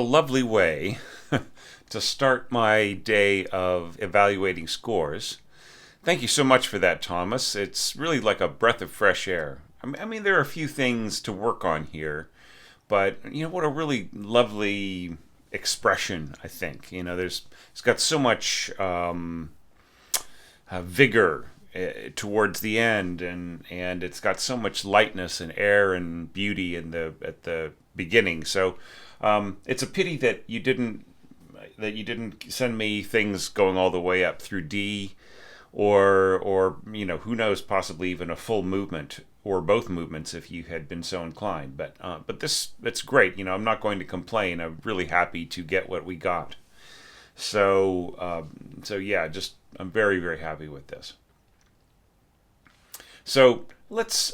lovely way to start my day of evaluating scores. Thank you so much for that, Thomas. It's really like a breath of fresh air. I mean, there are a few things to work on here, but what a really lovely expression. I think it's got so much vigor towards the end, and it's got so much lightness and air and beauty at the beginning. So it's a pity that you didn't send me things going all the way up through D, or who knows, possibly even a full movement or both movements if you had been so inclined. But it's great. I'm not going to complain. I'm really happy to get what we got. So yeah, just I'm very, very happy with this. So let's.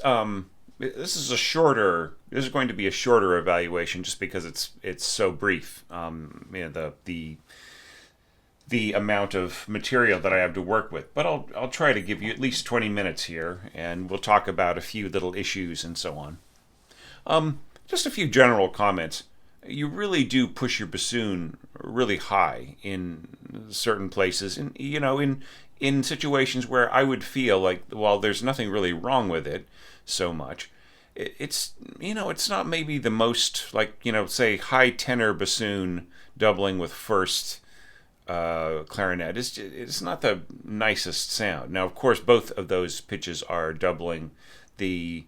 This is going to be a shorter evaluation just because it's so brief. The amount of material that I have to work with, but I'll try to give you at least 20 minutes here, and we'll talk about a few little issues and so on. Just a few general comments. You really do push your bassoon really high in certain places, and in situations where I would feel like, well, there's nothing really wrong with it so much. It's not maybe the most, like, say high tenor bassoon doubling with first clarinet. It's not the nicest sound. Now, of course, both of those pitches are doubling the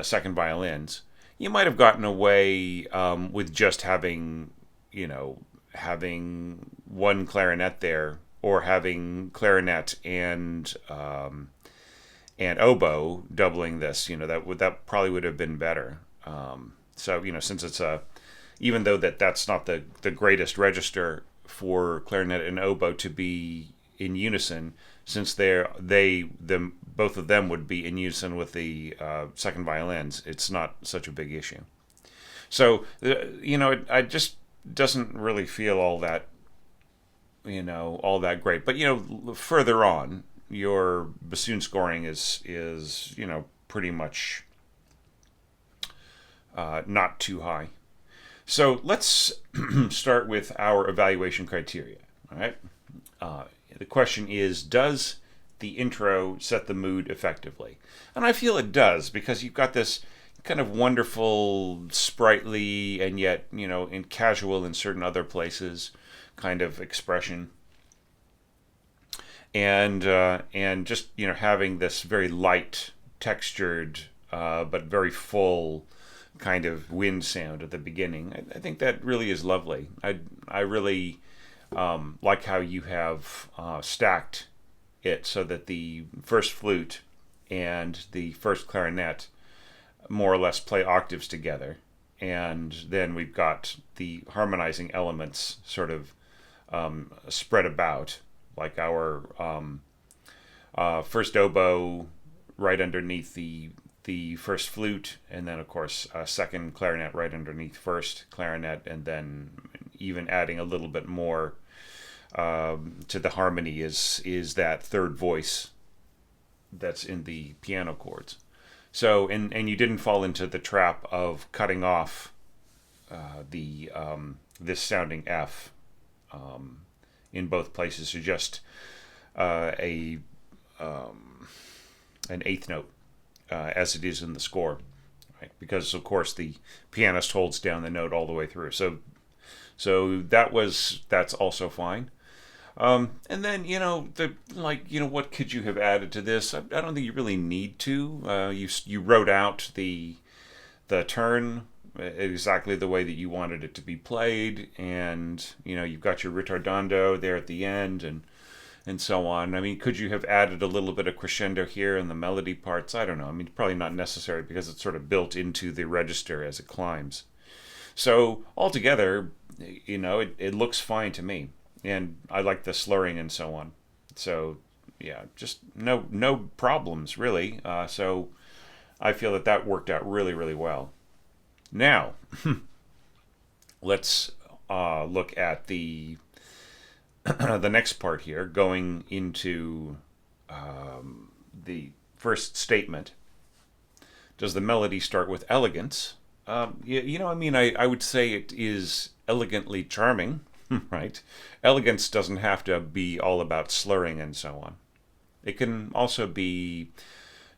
second violins. You might have gotten away with just having one clarinet there, or having clarinet and oboe doubling this. That probably would have been better. Since it's even though that's not the greatest register for clarinet and oboe to be in unison, since both of them would be in unison with the second violins, it's not such a big issue. So I just doesn't really feel all that great. But further on, your bassoon scoring is pretty much not too high. So let's start with our evaluation criteria. All right. The question is, does the intro set the mood effectively? And I feel it does, because you've got this kind of wonderful, sprightly, and yet in casual in certain other places kind of expression. And just having this very light, textured, but very full kind of wind sound at the beginning. I think that really is lovely. I really like how you have stacked it so that the first flute and the first clarinet more or less play octaves together, and then we've got the harmonizing elements sort of spread about, like our first oboe right underneath the first flute, and then of course second clarinet right underneath first clarinet, and then even adding a little bit more to the harmony is that third voice that's in the piano chords. So and you didn't fall into the trap of cutting off this sounding F in both places to just an eighth note, as it is in the score, right? Because of course the pianist holds down the note all the way through. So that's also fine. And then what could you have added to this? I don't think you really need to. You wrote out the turn exactly the way that you wanted it to be played, and you've got your ritardando there at the end, and so on. I mean, could you have added a little bit of crescendo here in the melody parts? I don't know. I mean, probably not necessary, because it's sort of built into the register as it climbs. So altogether, it looks fine to me, and I like the slurring and so on. So yeah, just no problems really. So I feel that worked out really, really well. Now let's look at the the next part here, going into the first statement. Does the melody start with elegance, I mean, I would say it is elegantly charming, right? Elegance doesn't have to be all about slurring and so on. It can also be,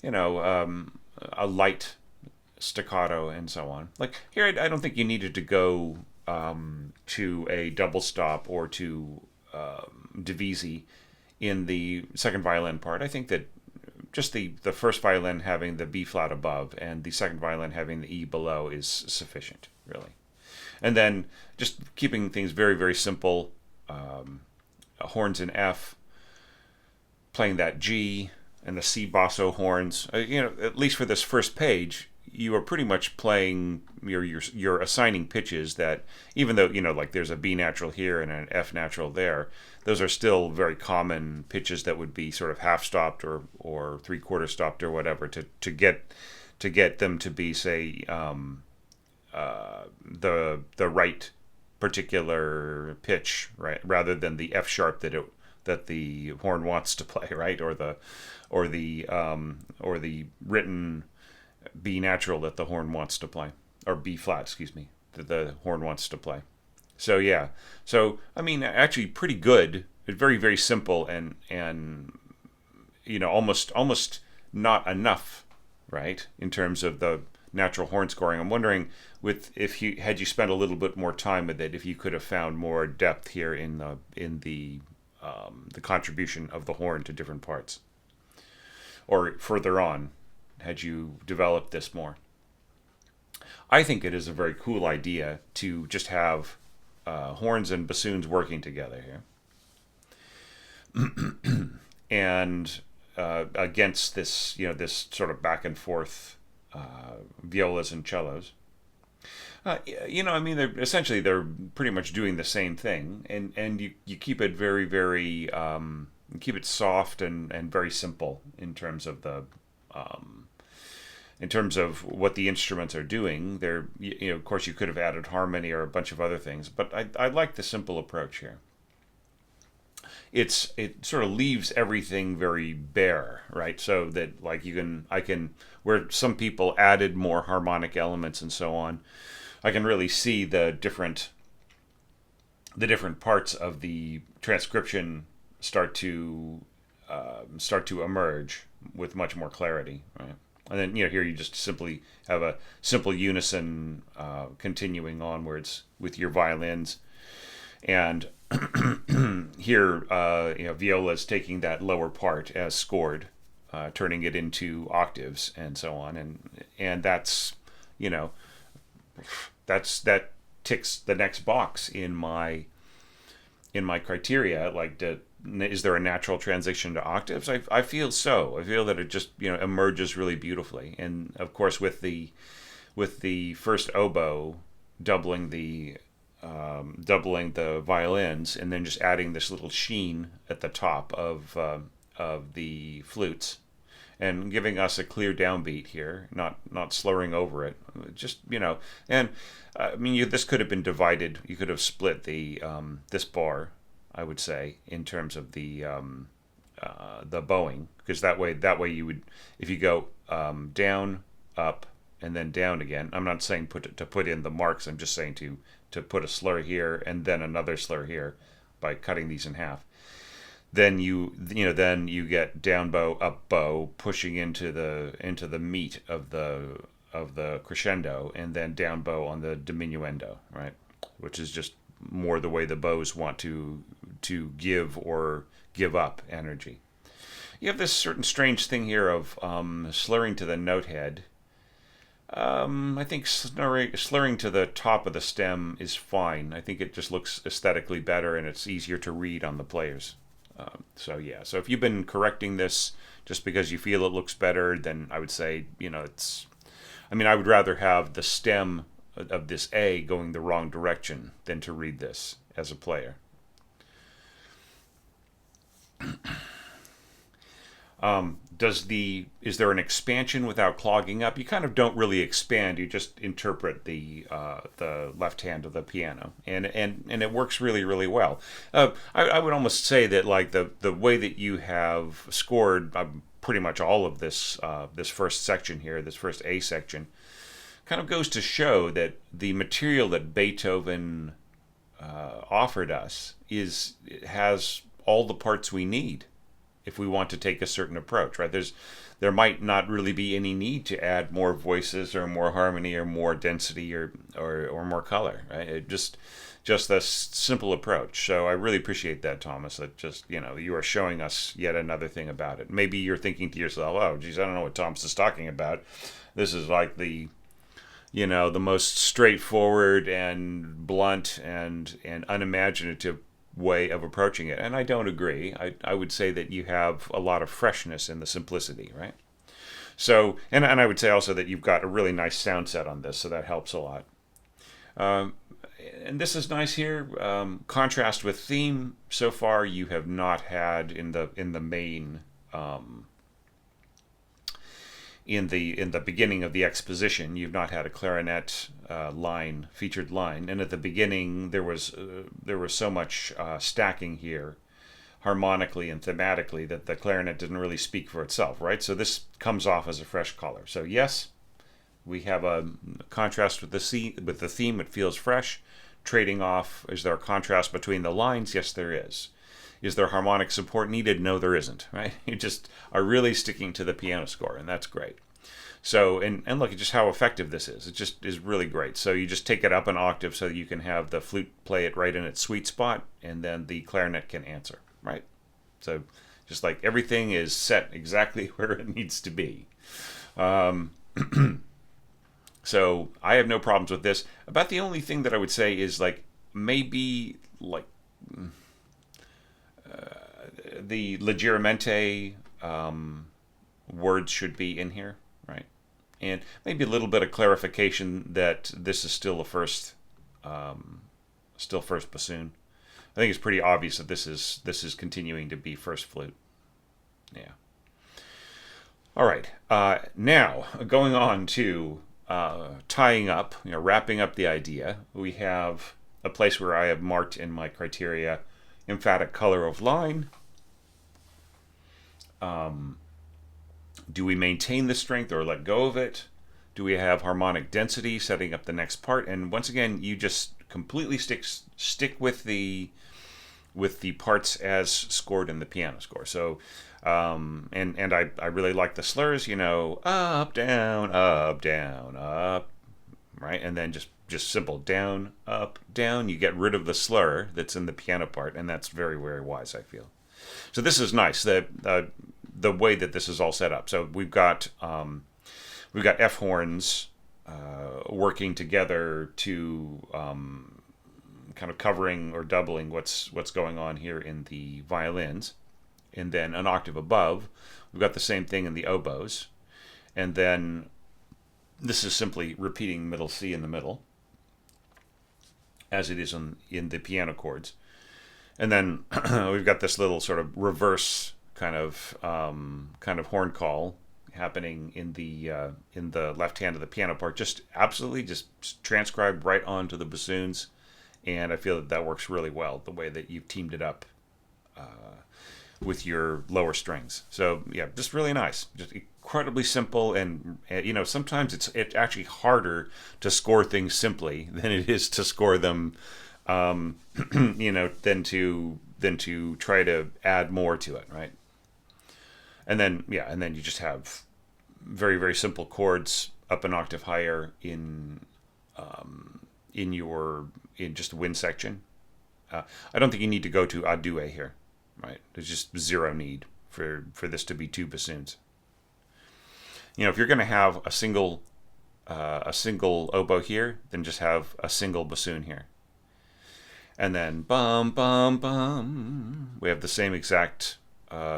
a light staccato and so on. Like here, I don't think you needed to go to a double stop or to divisi in the second violin part. I think that just the first violin having the B flat above and the second violin having the E below is sufficient, really. And then just keeping things very, very simple, horns in F, playing that G and the C basso horns. At least for this first page, you are pretty much playing. You're assigning pitches that, even though like there's a B natural here and an F natural there, those are still very common pitches that would be sort of half stopped or 3/4 stopped or whatever to get them to be, say, the right particular pitch, right, rather than the F sharp that the horn wants to play, right, or the written B natural that the horn wants to play, or B flat, excuse me, that the horn wants to play. So yeah, I mean, actually pretty good. Very, very simple and almost not enough, right, in terms of the natural horn scoring. I'm wondering if you had spent a little bit more time with it, if you could have found more depth here in the contribution of the horn to different parts, or further on, had you developed this more. I think it is a very cool idea to just have horns and bassoons working together here, and against this this sort of back and forth violas and cellos. I mean, they're pretty much doing the same thing, and you keep it very, very keep it soft and very simple in terms of the in terms of what the instruments are doing. They're of course you could have added harmony or a bunch of other things, but I like the simple approach here. It sort of leaves everything very bare, right? So that like I can where some people added more harmonic elements and so on, I can really see the different parts of the transcription start to emerge with much more clarity, right? And then here you just simply have a simple unison continuing onwards with your violins, and here viola is taking that lower part as scored, turning it into octaves and so on, and that's that ticks the next box in my criteria. Like, is there a natural transition to octaves? I feel so. I feel that it just emerges really beautifully, and of course with the first oboe doubling the violins, and then just adding this little sheen at the top of the flutes, and giving us a clear downbeat here, not slurring over it. Just and I mean, this could have been divided. You could have split the this bar, I would say, in terms of the bowing, because that way you would, if you go down, up, and then down again. I'm not saying put in the marks. I'm just saying to put a slur here and then another slur here by cutting these in half. Then then you get down bow, up bow, pushing into the meat of the crescendo, and then down bow on the diminuendo, right? Which is just more the way the bows want to give or give up energy. You have this certain strange thing here of slurring to the note head. I think slurring to the top of the stem is fine. I think it just looks aesthetically better, and it's easier to read on the players. So if you've been correcting this just because you feel it looks better, then I would say it's. I mean, I would rather have the stem of this A going the wrong direction than to read this as a player. Is there an expansion without clogging up? You kind of don't really expand. You just interpret the left hand of the piano, and it works really, really well. I would almost say that like the way that you have scored pretty much all of this this first section here, this first A section, kind of goes to show that the material that Beethoven offered us has all the parts we need if we want to take a certain approach, right? There might not really be any need to add more voices or more harmony or more density or more color, right? Just a simple approach. So I really appreciate that, Thomas. That just, you are showing us yet another thing about it. Maybe you're thinking to yourself, oh, geez, I don't know what Thomas is talking about. This is like the most straightforward and blunt and unimaginative way of approaching it. And I don't agree. I would say that you have a lot of freshness in the simplicity, right? So, and I would say also that you've got a really nice sound set on this, so that helps a lot. And this is nice here. Contrast with theme. So far, you have not had in the main in the beginning of the exposition, you've not had a clarinet featured line, and at the beginning there was so much stacking here, harmonically and thematically, that the clarinet didn't really speak for itself, right? So this comes off as a fresh color. So yes, we have a contrast with the theme. It feels fresh. Trading off, is there a contrast between the lines? Yes, there is. Is there harmonic support needed? No, there isn't, right? You just are really sticking to the piano score, and that's great. So, and look at just how effective this is. It just is really great. So you just take it up an octave so that you can have the flute play it right in its sweet spot, and then the clarinet can answer, right? So just like everything is set exactly where it needs to be. So I have no problems with this. About the only thing that I would say is maybe the leggermente words should be in here, right? And maybe a little bit of clarification that this is still first bassoon. I think it's pretty obvious that this is continuing to be first flute. Yeah. All right. Now going on to tying up, wrapping up the idea. We have a place where I have marked in my criteria emphatic color of line. Do we maintain the strength or let go of it? Do we have harmonic density setting up the next part? And once again, you just completely stick with the parts as scored in the piano score. So, and I really like the slurs, up, down, up, right? And then just simple down, up, down. You get rid of the slur that's in the piano part, and that's very, very wise, I feel. So this is nice. The way that this is all set up. So we've got F horns working together to kind of covering or doubling what's going on here in the violins, and then an octave above, we've got the same thing in the oboes, and then this is simply repeating middle C in the middle, as it is in the piano chords, and then we've got this little sort of reverse kind of horn call happening in the left hand of the piano part, just absolutely just transcribed right onto the bassoons, and I feel that works really well the way that you've teamed it up with your lower strings. So yeah, just really nice, just incredibly simple, and sometimes it's actually harder to score things simply than it is to score them, than to try to add more to it, right? And then you just have very, very simple chords up an octave higher in just the wind section. I don't think you need to go to a due here, right? There's just zero need for this to be two bassoons. If you're going to have a single oboe here, then just have a single bassoon here. And then bum bum bum, we have the same exact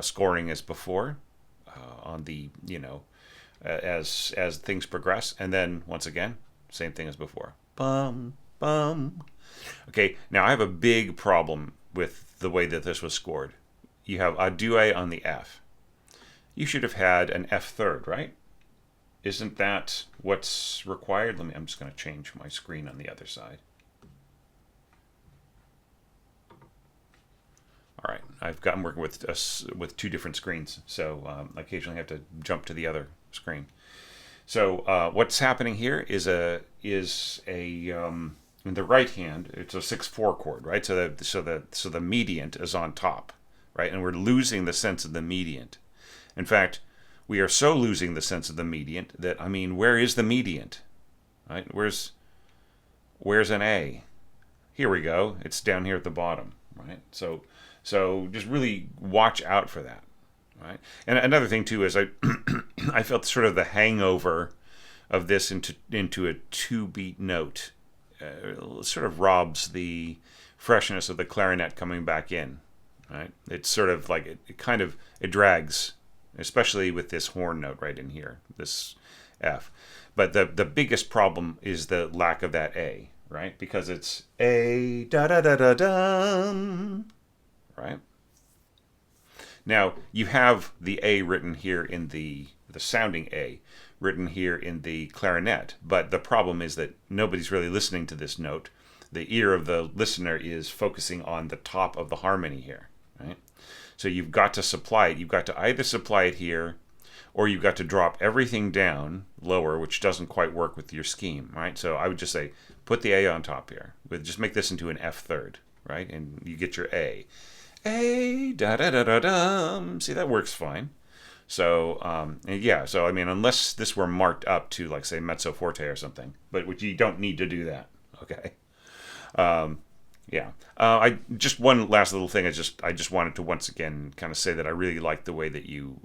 scoring as before on the as things progress, and then once again same thing as before, bum bum. Okay, now I have a big problem with the way that this was scored. You have a due on the F. You should have had an F third, right? Isn't that what's required? I'm just going to change my screen on the other side. All right, I'm working with two different screens, so I occasionally have to jump to the other screen. So what's happening here is a in the right hand, it's a 6/4 chord, right? So the mediant is on top, right? And we're losing the sense of the mediant. In fact, we are so losing the sense of the mediant that, I mean, where is the mediant? Right? Where's an A? Here we go. It's down here at the bottom, right? So just really watch out for that, right? And another thing too is I I felt sort of the hangover of this into a 2-beat note. Sort of robs the freshness of the clarinet coming back in, right? It's sort of like it drags, especially with this horn note right in here, this F. But the biggest problem is the lack of that A, right? Because it's A da da da da dum, right? Now you have the A written here in the sounding A written here in the clarinet, but the problem is that nobody's really listening to this note. The ear of the listener is focusing on the top of the harmony here, right? So you've got to supply it. You've got to either supply it here, or you've got to drop everything down lower, which doesn't quite work with your scheme, right? So I would just say, put the A on top here. Just make this into an F third, right? And you get your A. A, da da da da dum. See, that works fine. So, yeah, so I mean, unless this were marked up to, like, say, mezzo forte or something, but which you don't need to do that, okay? Yeah. I just one last little thing. I just wanted to once again kind of say that I really like the way that you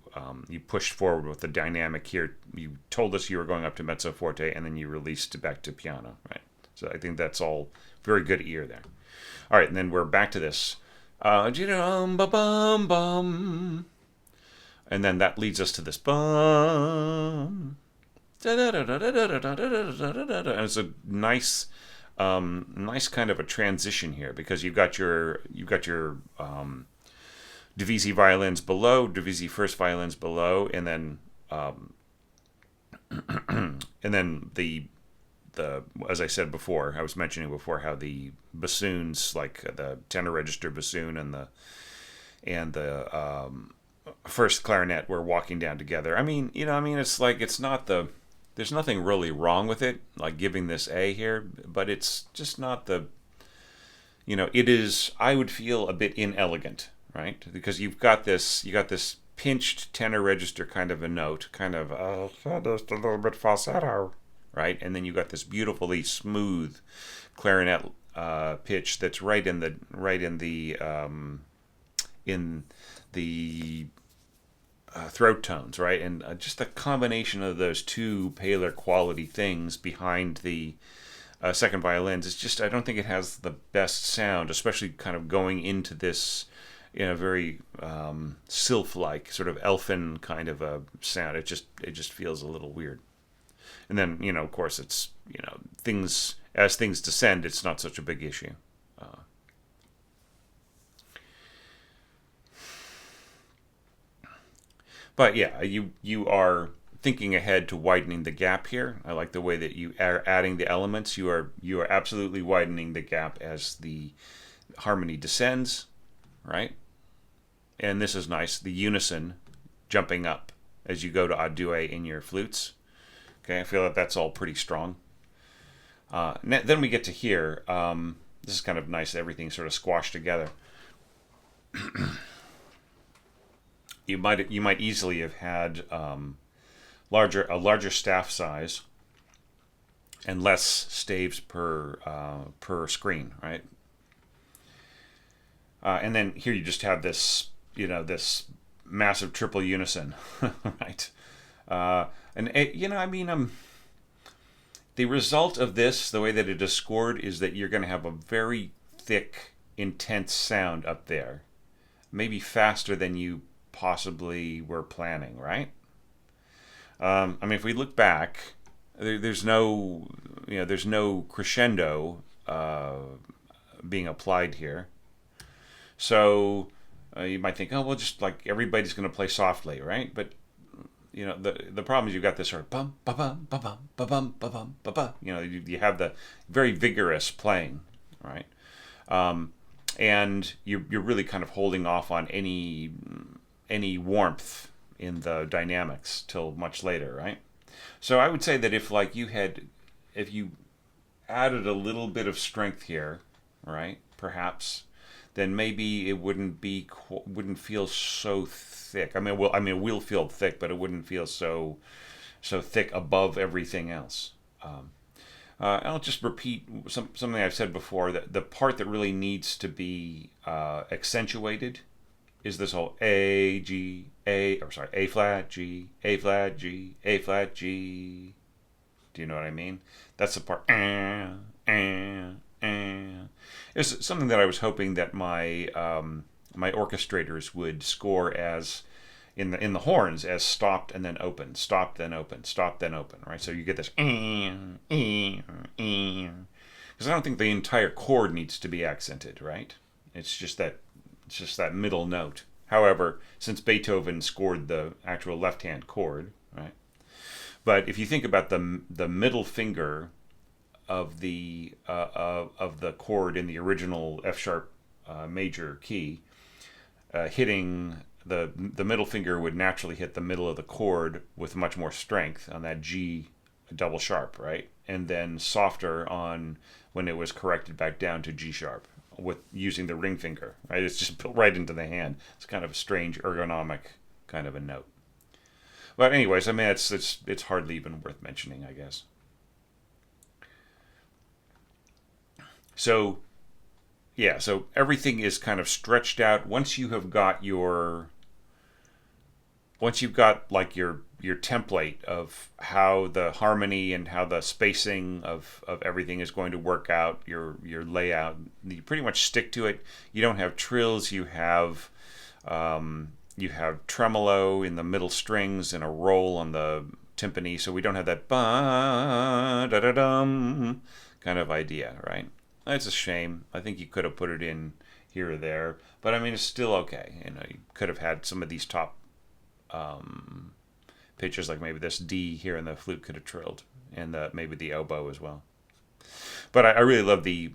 pushed forward with the dynamic here. You told us you were going up to mezzo forte, and then you released it back to piano, right? So I think that's all very good ear there. All right, and then we're back to this. Bum. And then that leads us to this bum. And it's a nice kind of a transition here because you've got your Divisi violins below, Divisi first violins below, and then the as I said before, I was mentioning before how the bassoons, like the tenor register bassoon and the first clarinet, were walking down together. I mean, it's like there's nothing really wrong with it, like giving this A here, but it's just not it is, I would feel, a bit inelegant, right? Because you got this pinched tenor register kind of a note, kind of just a little bit falsetto, right? And then you got this beautifully smooth clarinet pitch that's right in the throat tones, right? And just the combination of those two paler quality things behind the second violins is just, I don't think it has the best sound, especially kind of going into this very sylph-like, sort of elfin kind of a sound. It just feels a little weird. And then, of course, it's, things descend, it's not such a big issue. But yeah, you are thinking ahead to widening the gap here. I like the way that you are adding the elements. You are absolutely widening the gap as the harmony descends, right? And this is nice, the unison jumping up as you go to a due in your flutes. Okay, I feel that that's all pretty strong. Then we get to here. This is kind of nice. Everything sort of squashed together. You might easily have had a larger staff size and less staves per screen, right? And then here you just have this this massive triple unison, right? And the result of this, the way that it is scored, is that you're going to have a very thick, intense sound up there, maybe faster than you possibly were planning, right? If we look back, there's no crescendo being applied here, so you might think, oh well, just like everybody's going to play softly, right? But the problem is you've got this sort of bum ba bum ba bum ba bum ba bum ba ba. You have the very vigorous playing, right? And you're really kind of holding off on any warmth in the dynamics till much later, right? So I would say that if you added a little bit of strength here, right? Perhaps, then maybe it wouldn't feel so thick. It will feel thick, but it wouldn't feel so thick above everything else. I'll just repeat something I've said before, that the part that really needs to be accentuated is this whole A flat G, A flat G, A flat G. Do you know what I mean? That's the part. It's something that I was hoping that my orchestrators would score as in the horns as stopped and then open, stopped then open, stopped then open, right? So you get this because I don't think the entire chord needs to be accented, right? It's just that middle note. However, since Beethoven scored the actual left-hand chord, right? But if you think about the middle finger of the chord in the original F sharp major key, hitting the middle finger would naturally hit the middle of the chord with much more strength on that G double sharp, right? And then softer on when it was corrected back down to G sharp with using the ring finger, right? It's just built right into the hand. It's kind of a strange ergonomic kind of a note. But anyways, I mean, it's hardly even worth mentioning, I guess. So yeah, so everything is kind of stretched out once you've got like your template of how the harmony and how the spacing of everything is going to work out, your layout, you pretty much stick to it. You don't have trills. You have tremolo in the middle strings and a roll on the timpani, so we don't have that ba da da dum kind of idea, right? It's a shame. I think you could have put it in here or there, but I mean it's still okay. You could have had some of these top pitches, like maybe this D here, and the flute could have trilled, and maybe the oboe as well. But I really love the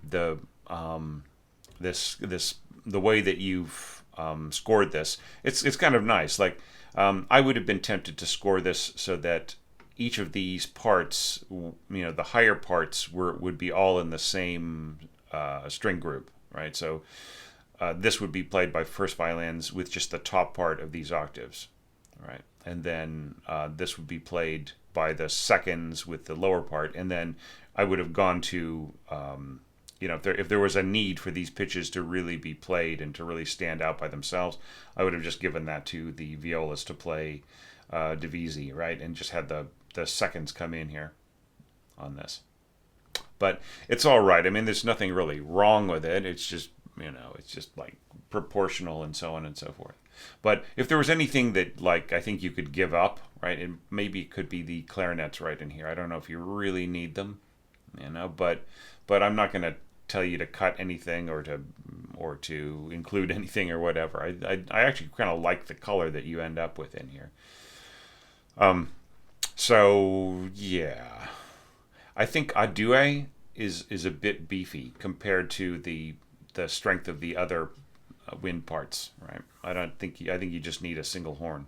way that you've scored this. It's kind of nice. Like I would have been tempted to score this so that each of these parts, the higher parts would be all in the same string group, right? So this would be played by first violins with just the top part of these octaves, right? And then this would be played by the seconds with the lower part, and then I would have gone to if there was a need for these pitches to really be played and to really stand out by themselves, I would have just given that to the violas to play divisi, right? And just had the seconds come in here on this. But it's all right. I mean, there's nothing really wrong with it. It's just like proportional and so on and so forth. But if there was anything that I think you could give up, right? And maybe it could be the clarinets right in here. I don't know if you really need them, but I'm not going to tell you to cut anything or to include anything or whatever. I actually kind of like the color that you end up with in here. So yeah, I think Adue is a bit beefy compared to the strength of the other wind parts, right? I think you just need a single horn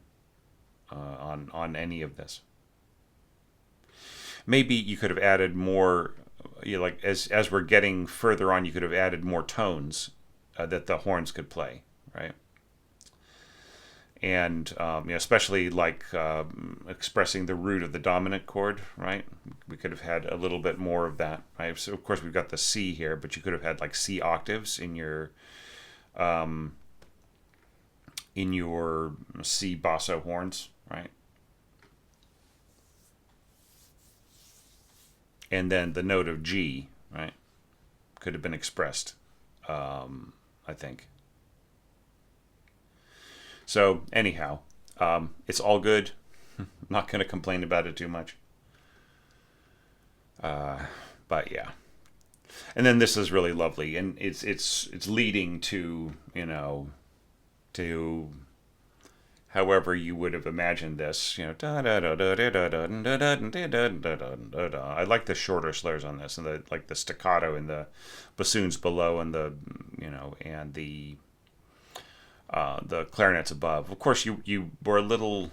on any of this. Maybe you could have added more, as we're getting further on, you could have added more tones that the horns could play, right? And especially expressing the root of the dominant chord, right? We could have had a little bit more of that, right? So of course we've got the C here, but you could have had like C octaves in your C basso horns, right? And then the note of G, right, could have been expressed, I think. So anyhow, it's all good. I'm not going to complain about it too much. But yeah. And then this is really lovely, and it's leading to to however you would have imagined this. I like the shorter slurs on this, and the staccato in the bassoons below, and and the clarinets above. Of course, you were a little,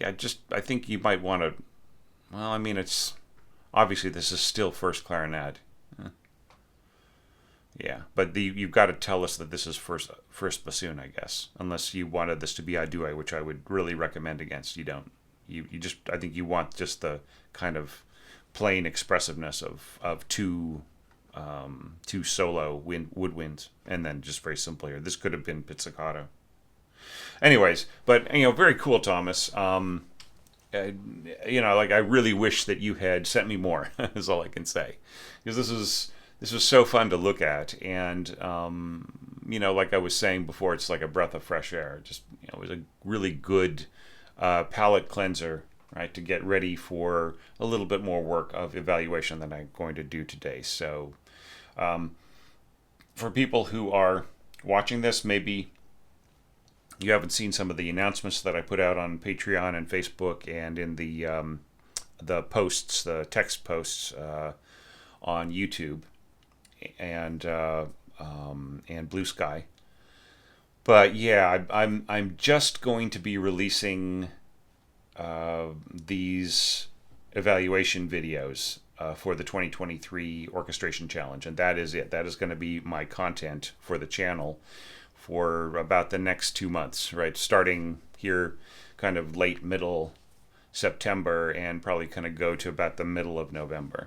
I think you might want to Well, I mean, it's obviously this is still first clarinet. Yeah, but you've got to tell us that this is first bassoon, I guess. Unless you wanted this to be a duet, which I would really recommend against. You don't. You just I think you want just the kind of plain expressiveness of two solo woodwinds, and then just very simple here. This could have been pizzicato. Anyways, but very cool, Thomas. Like I really wish that you had sent me more. Is all I can say, because this was so fun to look at, and like I was saying before, it's like a breath of fresh air. Just it was a really good palate cleanser, right, to get ready for a little bit more work of evaluation than I'm going to do today. So, for people who are watching this, maybe you haven't seen some of the announcements that I put out on Patreon and Facebook and in the posts, the text posts on YouTube and Blue Sky. But yeah, I'm just going to be releasing these evaluation videos for the 2023 Orchestration Challenge, and that is it. That is going to be my content for the channel for about the next 2 months, right? Starting here kind of late middle September and probably kind of go to about the middle of November.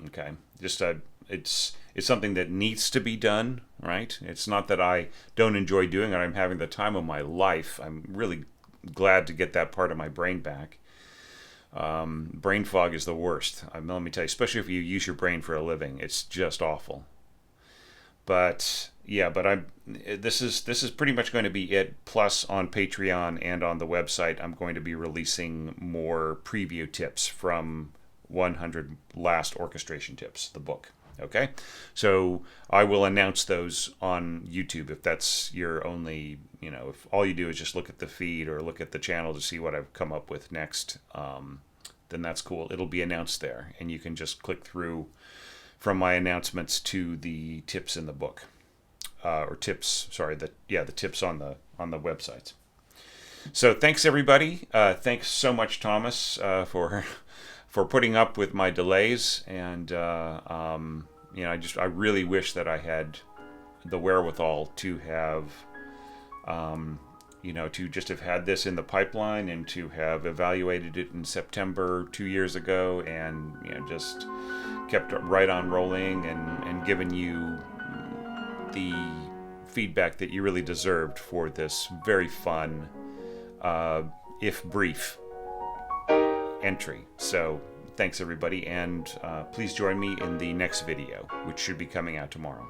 Okay. Just it's something that needs to be done, right? It's not that I don't enjoy doing it. I'm having the time of my life. I'm really glad to get that part of my brain back. Brain fog is the worst. Let me tell you, especially if you use your brain for a living, it's just awful. But yeah, this is pretty much going to be it. Plus, on Patreon and on the website, I'm going to be releasing more preview tips from 100 Last Orchestration Tips, the book. Okay, so I will announce those on YouTube if that's your only, if all you do is just look at the feed or look at the channel to see what I've come up with next, then that's cool. It'll be announced there, and you can just click through from my announcements to the tips in the book, or tips. Sorry, the tips on the websites. So thanks everybody. Thanks so much, Thomas, for putting up with my delays, and I really wish that I had the wherewithal to have to just have had this in the pipeline and to have evaluated it in September 2 years ago, and just kept right on rolling and given you the feedback that you really deserved for this very fun, if brief, entry. So thanks everybody, and please join me in the next video, which should be coming out tomorrow.